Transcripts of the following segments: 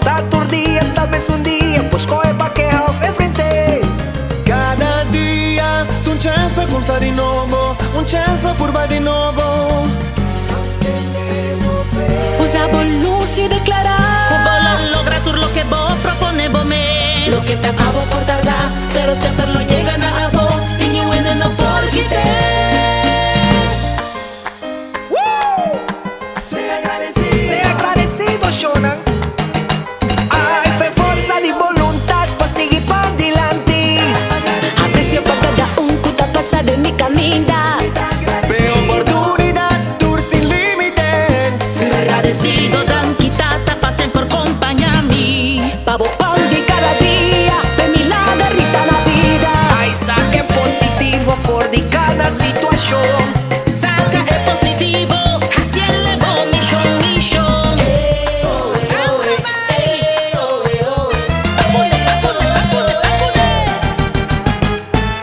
todos días, tal vez un día, pues coge pa' que hoff enfrente. Cada dia tu un chance per cominciare di nuovo, un chance per purba di nuovo. Usa luz y declarar Vos logra tú lo que vos propones, vos me. lo que te acabo por tardar, pero siempre lo llegan a vos. Y you win no por Sea agradecido, Shonan. Hay per forza di volontà pa' seguir pa' adelante. Aprecio por cada un que te pasa de mi camina. Per oportunidad, tour sin límites. Agradecido, dan quitata, pasen por compañía. Pavo pan de cada día, de mi lado derrita la vida. Hay saque positivo for di cada situación. Saca el positivo, así elevó millón, millón.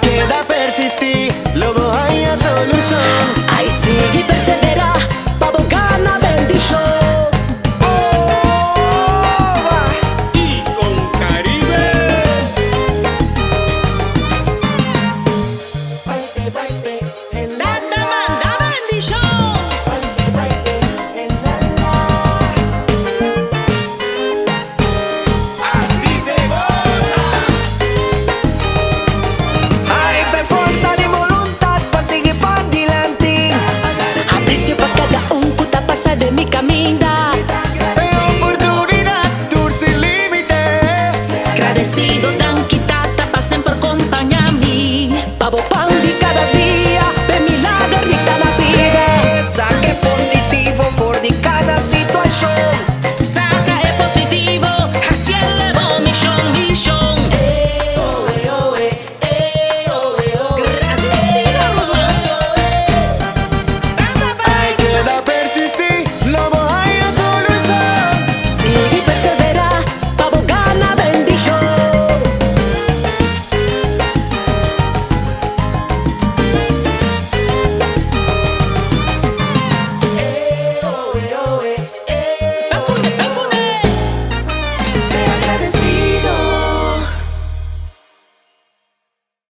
Queda persistir, luego hay a solución. Ay, sigue y persevera, pavo gana bendición. Y con Caribe. Manda bendición. Así se goza. Hay per forza di volontà pa' seguir pa' adelante. Aprecio por cada un que te pasa de mi camina. Per oportunidad, tour sin límites. Agradecido, dan quitata, pasen por compañía. Pavo pan